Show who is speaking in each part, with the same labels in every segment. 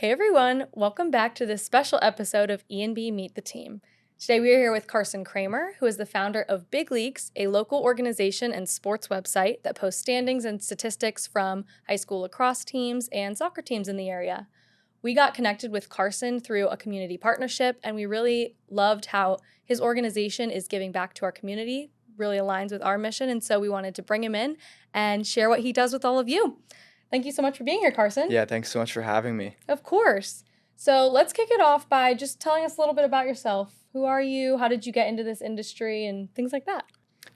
Speaker 1: Hey everyone, welcome back to this special episode of ENB Meet the Team. Today we are here with Carson Kramer, who is the founder of Big Leagues, a local organization and sports website that posts standings and statistics from high school lacrosse teams and soccer teams in the area. We got connected with Carson through a community partnership, and we really loved how his organization is giving back to our community, really aligns with our mission, and so we wanted to bring him in and share what he does with all of you. Thank you so much for being here, Carson.
Speaker 2: Yeah, thanks so much for having me.
Speaker 1: Of course. So let's kick it off by just telling us a little bit about yourself. Who are you? How did you get into this industry and things like that?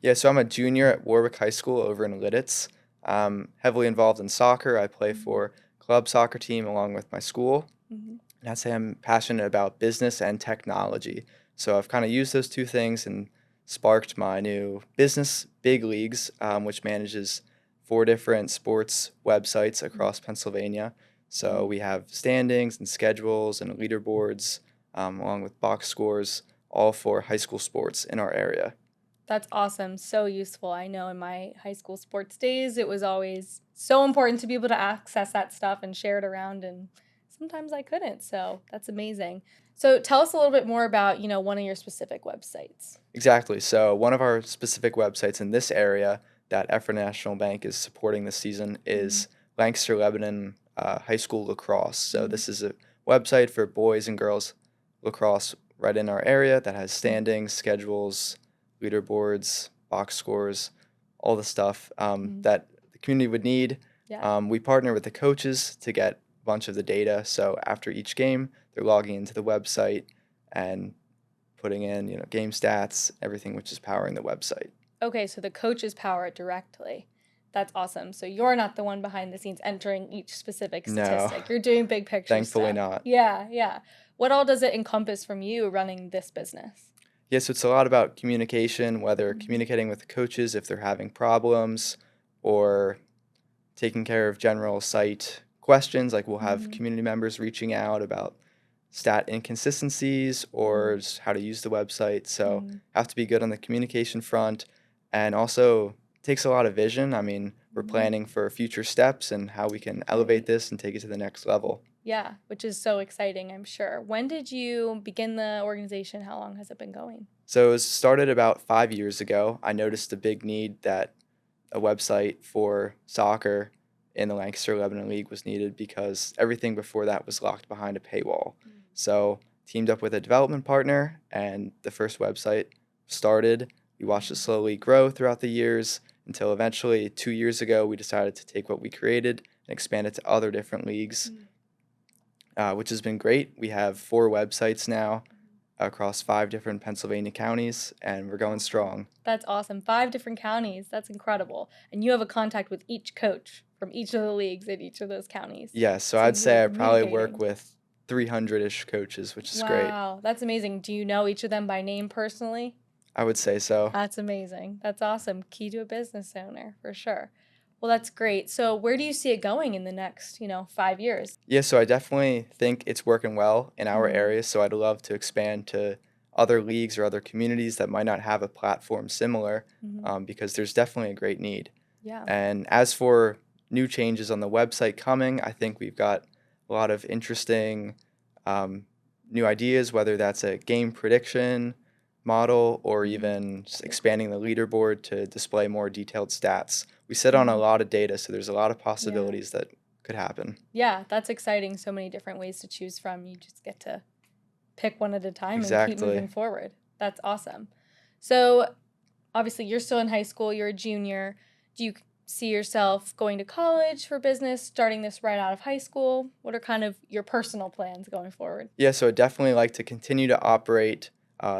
Speaker 2: Yeah, so I'm a junior at Warwick High School over in Lidditz. I'm heavily involved in soccer. I play for club soccer team along with my school.
Speaker 1: Mm-hmm.
Speaker 2: And I'd say I'm passionate about business and technology. So I've kind of used those two things and sparked my new business, Big Leagues, which manages 4 different sports websites across Pennsylvania. So we have standings and schedules and leaderboards, along with box scores, all for high school sports in our area.
Speaker 1: That's awesome. So useful. I know in my high school sports days, it was always so important to be able to access that stuff and share it around. And sometimes I couldn't. So that's amazing. So tell us a little bit more about, one of your specific websites.
Speaker 2: Exactly. So one of our specific websites in this area that Ephrata National Bank is supporting this season is Lancaster Lebanon High School Lacrosse. So this is a website for boys and girls lacrosse right in our area that has standings, schedules, leaderboards, box scores, all the stuff that the community would need.
Speaker 1: Yeah.
Speaker 2: We partner with the coaches to get a bunch of the data. So after each game, they're logging into the website and putting in, game stats, everything which is powering the website.
Speaker 1: Okay, so the coaches power it directly. That's awesome. So you're not the one behind the scenes entering each specific
Speaker 2: No.
Speaker 1: statistic. You're doing big picture
Speaker 2: Thankfully
Speaker 1: stuff.
Speaker 2: not.
Speaker 1: Yeah. What all does it encompass from you running this business?
Speaker 2: Yeah, so it's a lot about communication, whether communicating with the coaches if they're having problems or taking care of general site questions. Like we'll have community members reaching out about stat inconsistencies or just how to use the website. So have to be good on the communication front, and also takes a lot of vision. I mean, we're planning for future steps and how we can elevate this and take it to the next level.
Speaker 1: Yeah, which is so exciting, I'm sure. When did you begin the organization? How long has it been going?
Speaker 2: So it was started about 5 years ago. I noticed a big need that a website for soccer in the Lancaster Lebanon League was needed because everything before that was locked behind a paywall. So teamed up with a development partner, and the first website started. We watched it slowly grow throughout the years until eventually 2 years ago we decided to take what we created and expand it to other different leagues, which has been great. We have 4 websites now across 5 different Pennsylvania counties, and we're going strong.
Speaker 1: That's awesome. 5 different counties. That's incredible. And you have a contact with each coach from each of the leagues in each of those counties.
Speaker 2: Yeah, so
Speaker 1: So
Speaker 2: I'd say I
Speaker 1: you're
Speaker 2: probably
Speaker 1: communicating.
Speaker 2: work with 300-ish coaches, which is great.
Speaker 1: Wow, that's amazing. Do you know each of them by name personally?
Speaker 2: I would say so.
Speaker 1: That's amazing. That's awesome. Key to a business owner, for sure. Well, that's great. So where do you see it going in the next, 5 years?
Speaker 2: Yeah, so I definitely think it's working well in our area, so I'd love to expand to other leagues or other communities that might not have a platform similar, because there's definitely a great need.
Speaker 1: Yeah.
Speaker 2: And as for new changes on the website coming, I think we've got a lot of interesting new ideas, whether that's a game prediction model or even just expanding the leaderboard to display more detailed stats. We sit on a lot of data, so there's a lot of possibilities that could happen.
Speaker 1: Yeah, that's exciting. So many different ways to choose from. You just get to pick one at a time and keep
Speaker 2: Exactly.
Speaker 1: moving forward. That's awesome. So obviously you're still in high school, you're a junior. Do you see yourself going to college for business, starting this right out of high school? What are kind of your personal plans going forward?
Speaker 2: Yeah, so I'd definitely like to continue to operate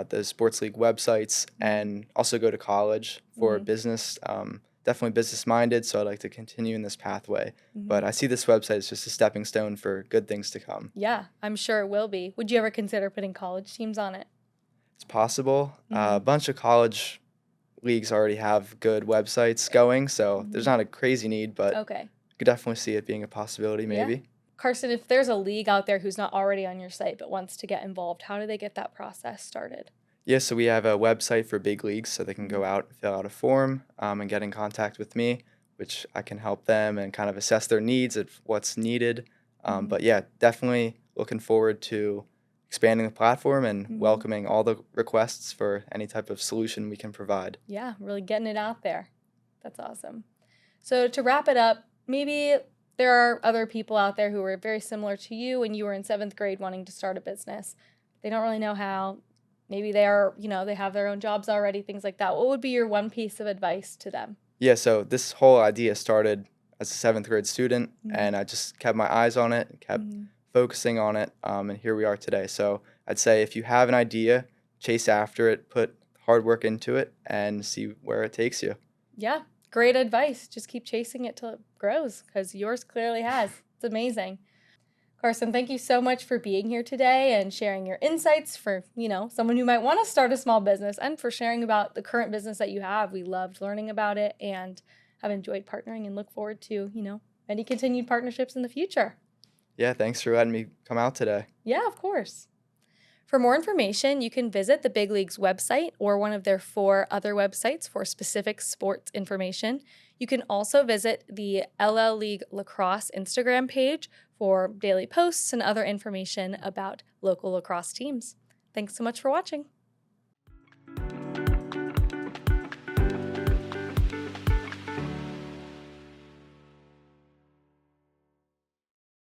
Speaker 2: the sports league websites and also go to college for business. Definitely business minded, so I'd like to continue in this pathway. But I see this website as just a stepping stone for good things to come.
Speaker 1: Yeah, I'm sure it will be. Would you ever consider putting college teams on it?
Speaker 2: It's possible. A bunch of college leagues already have good websites going, so there's not a crazy need, but
Speaker 1: Okay.
Speaker 2: I could definitely see it being a possibility maybe.
Speaker 1: Carson, if there's a league out there who's not already on your site but wants to get involved, how do they get that process started?
Speaker 2: Yeah, so we have a website for big leagues, so they can go out, fill out a form, and get in contact with me, which I can help them and kind of assess their needs of what's needed. But yeah, definitely looking forward to expanding the platform and welcoming all the requests for any type of solution we can provide.
Speaker 1: Yeah, really getting it out there. That's awesome. So to wrap it up, maybe there are other people out there who are very similar to you when you were in 7th grade wanting to start a business. They don't really know how. Maybe they are, they have their own jobs already, things like that. What would be your one piece of advice to them?
Speaker 2: Yeah, so this whole idea started as a 7th grade student, and I just kept my eyes on it, kept focusing on it, and here we are today. So I'd say if you have an idea, chase after it, put hard work into it, and see where it takes you.
Speaker 1: Yeah, great advice. Just keep chasing it till it grows, because yours clearly has. It's amazing. Carson, thank you so much for being here today and sharing your insights for, someone who might want to start a small business, and for sharing about the current business that you have. We loved learning about it and have enjoyed partnering and look forward to, many continued partnerships in the future.
Speaker 2: Yeah, thanks for letting me come out today.
Speaker 1: Yeah, of course. For more information, you can visit the Big League's website or one of their 4 other websites for specific sports information. You can also visit the LL League Lacrosse Instagram page for daily posts and other information about local lacrosse teams. Thanks so much for watching.